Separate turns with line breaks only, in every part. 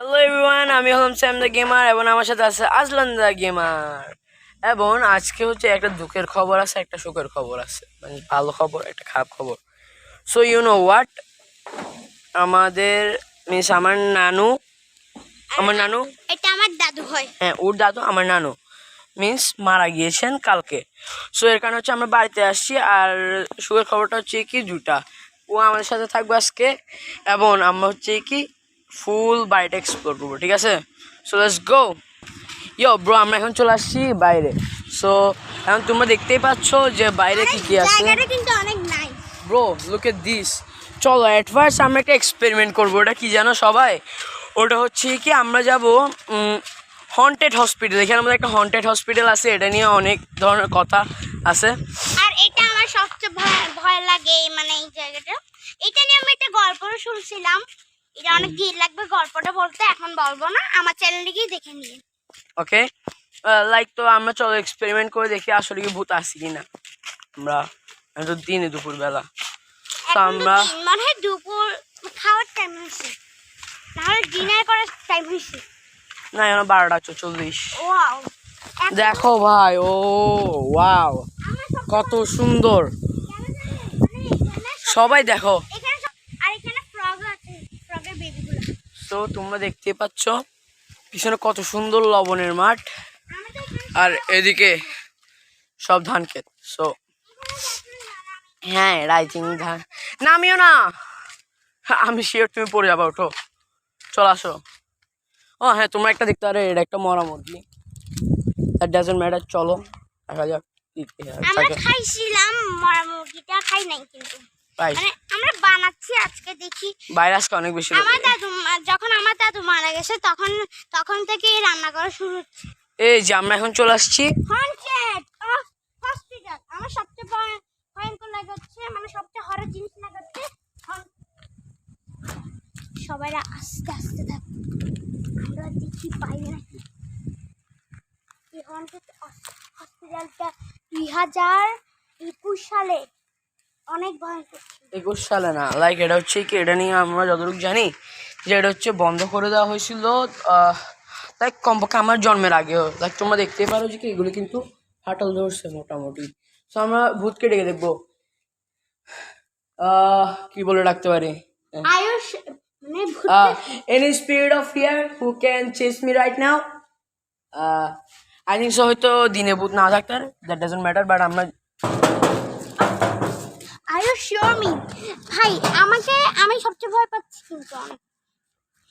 Hello everyone, আমি হলাম Sam the gamer এবং আমার সাথে আছে আজলান দ্য গেমার। এবং আজকে হচ্ছে একটা দুঃখের খবর আছে, একটা সুখের খবর আছে, মানে ভালো খবর, একটা খারাপ খবর। সো ইউ নো হোয়াট, আমাদের মিস আমার নানু
এটা আমার দাদু হয়।
হ্যাঁ, ওর দাদু আমার নানু মিন্স মারা গিয়েছেন কালকে। সো এর কারণে হচ্ছে আমরা বাড়িতে আসছি। আর সুখের খবরটা হচ্ছে কি দুটা, ও আমাদের সাথে থাকবে আজকে এবং আমরা হচ্ছে কি ফুল বাড়িটা এক্সপ্লোর করবো, ঠিক আছে? So let's go. Yo bro, আমরা এখন চলে আসছি বাইরে। সো এখন তোমরা দেখতেই পাচ্ছ যে বাইরে কি কি আছে।
জায়গাটা কিন্তু অনেক nice
bro, look at this. চলো এট ফার্স্ট আমরা একটা এক্সপেরিমেন্ট করবো। ওটা কি জানো সবাই? ওটা হচ্ছে কি আমরা যাব হন্টেড হসপিটাল। এখানে আমাদের একটা হন্টেড হসপিটাল আছে, এটা নিয়ে অনেক ধরনের কথা আছে।
আর এটা আমার সবচেয়ে ভয় লাগে, মানে এই জায়গাটা। এটা নিয়ে আমি একটা গল্পও শুনছিলাম। এটা অনেক ভিড় লাগবে গল্পটা বলতে, এখন বলবো না, আমার চ্যানেলে গিয়ে দেখে নিন।
ওকে, লাইক তো আমরা চলো এক্সপেরিমেন্ট করে দেখি আসলে কি ভূত আসি কিনা। আমরা তো দিনে দুপুরবেলা, তো আমরা
মনে হয় দুপুর খাওয়ার টাইম হয়েছে, তাহলে ডিনার করার টাইম হয়েছে।
না, এখন 12:40।
ওয়াও,
দেখো ভাই, ও ওয়াও, কত সুন্দর। সবাই দেখো।
আর এখানে ফ্রগ আছে, ফ্রগের বেবিগুলো।
তো তোমরা দেখতে পাচ্ছ পিছনে কত সুন্দর লবণের মাঠ, আর এদিকে সব ধান ক্ষেত। সো হ্যাঁ, রাইজিং ধান। নামিও না, আমি শিওর তুমি পড়ে যাবা, ওঠো, চল আসো। ও হ্যাঁ, তোমরা একটা দেখতে পারো, এটা একটা মরা মুরগি। দ্যাট ডাজন্ট ম্যাটার, চলো দেখা যাক।
আমরা খাইছিলাম মরা মুরগিটা, খাই নাই কিন্তু, মানে আমরা বানাচ্ছি আজকে, দেখি।
বাইরে আজকে অনেক বেশি।
যখন আমার দাদু মারা গেছে তখন থেকে রান্না করা শুরু হচ্ছে।
এই যে আমরা এখন চলে আসছি
হন্টেড হসপিটাল। আমার সবচেয়ে ভয়ঙ্কর লাগাচ্ছে, মানে সবচেয়ে হরর জিনিস লাগাচ্ছে। সবাই আস্তে আস্তে থাকে, আমরা দেখি বাইরে নাকি। এই হন্টেড হসপিটালটা 2021 সালে অনেক ভয়ঙ্কর।
21 সালে না, লাইক এটা হচ্ছে কি, এটা নিয়ে আমরা যতটুকু জানি যে এটা হচ্ছে বন্ধ করে দেওয়া হয়েছিল লাইক কমপক্ষে আমার জন্মের আগেও। লাইক তোমরা দেখতেই পারো যে কি এগুলো কিন্তু ফাটল ধরছে মোটামুটি। তো আমরা ভূতকে ডেকে দেখবো, কি বলে ডাকতে পারি?
আয়ুষ মানে
any spirit of fear who can chase me right now. I think so হয়তো দিনে ভূত না থাকতে পারে, দ্যাট ডাজন্ট ম্যাটার, বাট আমরা
আর ইউ শিওর মি ভাই, আমি সবচেয়ে ভয় পাচ্ছি কিন্তু অনেক।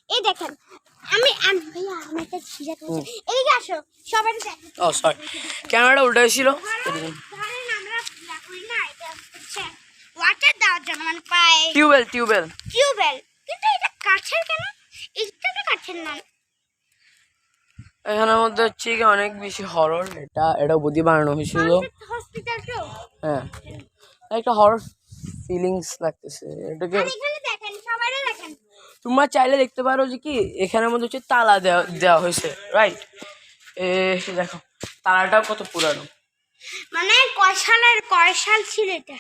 এই দেখেন, ভাইয়া আমি একটা ছিঁড়া করেছি, এদিকে আসো সবাই দেখেন।
ও সরি, ক্যামেরাটা উল্টা হয়েছিল।
ধরেন আমরা করি না, এটা হচ্ছে ওয়াটার দেওয়ার জন্য, মানে পায়
টিউবওয়েল।
কিন্তু এটা কাঠের কেন? এটা তো কাঠের না।
এখানের মধ্যে হচ্ছে কি অনেক বেশি হরর। এটা বুদ্ধি বানানো হয়েছিল।
হসপিটাল তো,
হ্যাঁ, একটা হরর ফিলিংস লাগতেছে এটাকে।
এখানে দেখেন, সবাই দেখেন।
তোমরা চাইলে দেখতে পারো যে কি এখানের মধ্যে হচ্ছে তালা দেওয়া হয়েছে, রাইট? দেখো তালাটাও কত পুরানো,
মানে কয় সাল ছিল এটা।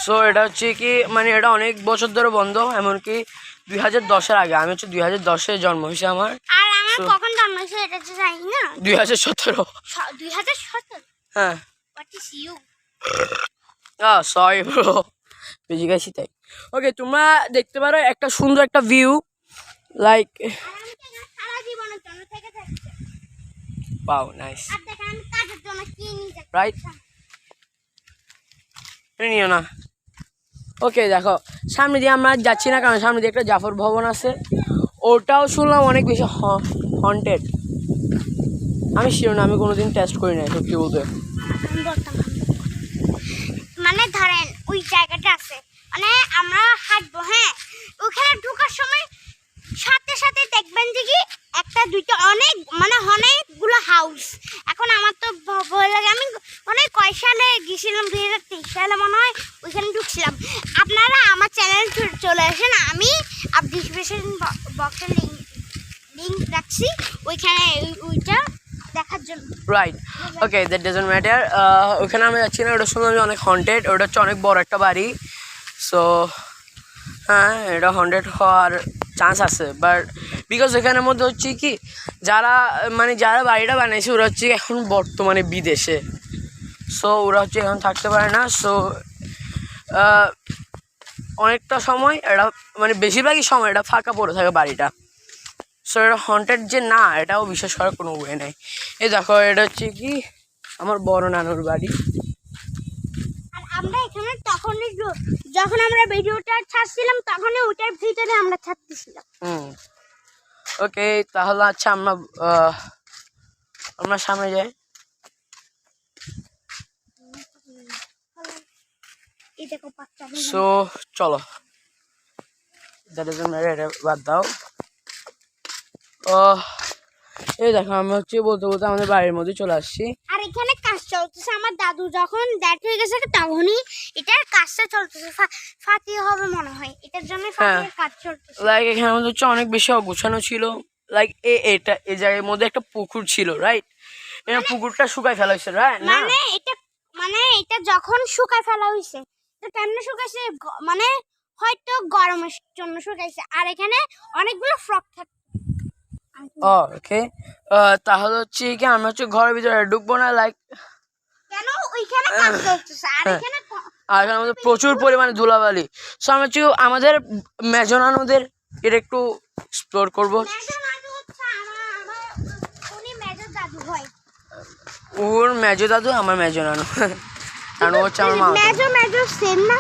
সো এটা হচ্ছে কি, মানে এটা অনেক বছর ধরে বন্ধ, এমনকি 2010-এর আগে। আমি হচ্ছে 2010-এ জন্ম হয়েছে আমার।
আর আমার কখন জন্ম হয়েছে এটা তো জানি না।
2017।
2017?
হ্যাঁ।
What is you?
Sorry bro, বেশি গেছি তাই। ওকে, তোমরা দেখতে পারো একটা সুন্দর একটা ভিউ, লাইক
সারা জীবনের জন্য থেকে থাকছে।
ওয়াও, নাইস,
আর দেখেন আমি কাজের জন্য কি নিয়ে যাচ্ছি,
রাইট? নিও না। ওকে, দেখো সামনে দিয়ে আমরা যাচ্ছি না, কারণ সামনে দিয়ে একটা জাফর ভবন আছে, ওটাও শুনলাম অনেক বেশি হন্টেড। আমি শিওর না, আমি কোনোদিন টেস্ট করি নাই সত্যি বলতে।
মানে ধরেন ওই জায়গাটা আছে, মানে আমরা হাঁটবো, হ্যাঁ, ওখানে ঢোকার সময় সাথে সাথে দেখবেন যে কি একটা দুইটা অনেকগুলো হাউস। এখন আমার তো ভয় লাগে, আমি মনে হয় কয় সালে গেছিলাম, 2023 সালে মনে হয় ওইখানে ঢুকছিলাম। আপনারা আমার চ্যানেল চলে আসেন, আমি ডিসক্রিপশন বক্সে লিঙ্ক রাখছি, ওইখানে ওইটা দেখার জন্য,
right? Okay, that doesn't matter. ওখানে আমি যাচ্ছি না, ওটা শুনলাম আমি অনেক হন্টেড। ওটা হচ্ছে অনেক বড় একটা বাড়ি। সো হ্যাঁ, এটা হন্টেড হওয়ার চান্স আছে, বাট বিকজ এখানের মধ্যে হচ্ছে কি যারা মানে যারা বাড়িটা বানাইছে ওরা হচ্ছে এখন বর্তমানে বিদেশে, সো ওরা হচ্ছে এখন থাকতে পারে না। সো অনেকটা সময় এটা মানে বেশিরভাগই সময় এটা ফাঁকা পড়ে থাকে বাড়িটা। সো এটা হন্টেড যে না এটাও বিশ্বাস করার কোনো ওয়ে নেই। এই দেখো এটা হচ্ছে কি আমার বড় নানুর বাড়ি।
আর আমরা এখানে তখনই যখন আমরা ভিডিওটা ছাড়ছিলাম তখনই ওটার ভিতরে আমরা ছাড়তেছিলাম।
ওকে, তাহলে আচ্ছা আমরা সামনে যাই।
এই দেখো বাচ্চা।
সো চলো, এটা বাদ দাও। এই দেখো আমরা হচ্ছে বলতে বলতে আমাদের বাড়ির মধ্যে চলে আসছি।
আর এখানে কাজ চলতেছে, আমার দাদু যখন ডেথ হয়ে গেছে তখনই এটার কাজটা চলতেছে। ফাতি হবে মনে হয়, এটার জন্য ফাতির কাজ চলতেছে।
লাইক এখানে আমাদের হচ্ছে অনেক বেশি অগোছানো ছিল। লাইক এই জায়গার মধ্যে একটা পুকুর ছিল, রাইট? এটা পুকুরটা শুকায় ফেলা হয়েছে, রাইট?
মানে এটা যখন শুকায় ফেলা হয়েছে তো কেমনে শুকাইছে, মানে হয়তো গরমের জন্য শুকাইছে। আর এখানে অনেকগুলো ফ্রক থাকে।
ওকে, তাহলে হচ্ছে কি আমরা হচ্ছে ঘরের ভিতরে ঢুকবো না, লাইক
কেন ওইখানে কাজ চলতেছে। আর এখানে
আমাদের প্রচুর পরিমাণে ধুলাবালি। সো আমরা হচ্ছে আমাদের মেজনানুদের এটা একটু এক্সপ্লোর করবো। ওর মেজো দাদু আমার মেজো নানু, কারণ ও হচ্ছে আমার মা।
মেজো সেম না?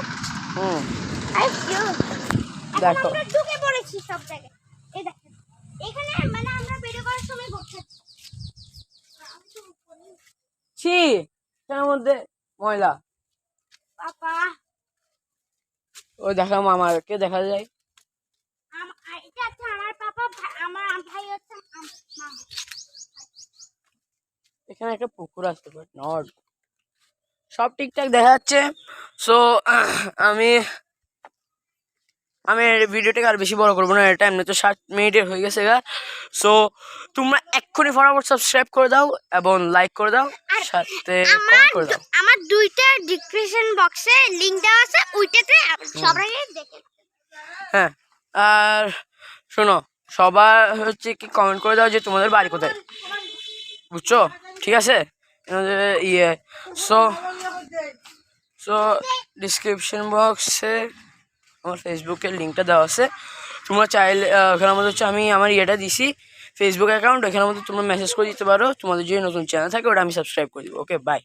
দেখো
আমরা ঢুকে পড়েছি সব জায়গায়। এই দেখো এখানে মানে আমরা ভিডিও করার সময় বসে
ছি এর মধ্যে ময়লা।
পাপা
ওই দেখো মামাকে দেখা যায়।
এটা হচ্ছে আমার পাপা, আমার ভাই হচ্ছে মা।
এখানে একটা পুকুর আছে, বাট নট সব ঠিকঠাক দেখা যাচ্ছে। সো আমি ভিডিওটাকে আর বেশি বড় করবো না, এটা এমনি তো 7 মিনিটের হয়ে গেছে গা। সো তোমরা এক্ষুনি ফটাফট সাবস্ক্রাইব করে দাও এবং লাইক করে দাও, সাথে কমেন্ট করে দাও।
আমার দুইটা ডেসক্রিপশন বক্সে লিংক দেওয়া আছে, ওইটাতে সবাই দেখে।
হ্যাঁ, আর শোনো, সবার হচ্ছে কি কমেন্ট করে দাও যে তোমাদের বাড়ি কোথায়, বুঝছো? ঠিক আছে, সো সো ডিসক্রিপশন বক্সে আমার ফেসবুকের লিঙ্কটা দেওয়া আছে। তোমরা চাইলে ওখানের মধ্যে হচ্ছে আমি আমার ইয়েটা দিছি ফেসবুক অ্যাকাউন্ট, ওখানের মধ্যে তোমরা মেসেজ করে দিতে পারো। তোমাদের যদি নতুন চ্যানেল থাকে ওটা আমি সাবস্ক্রাইব করে দিব। ওকে, বাই।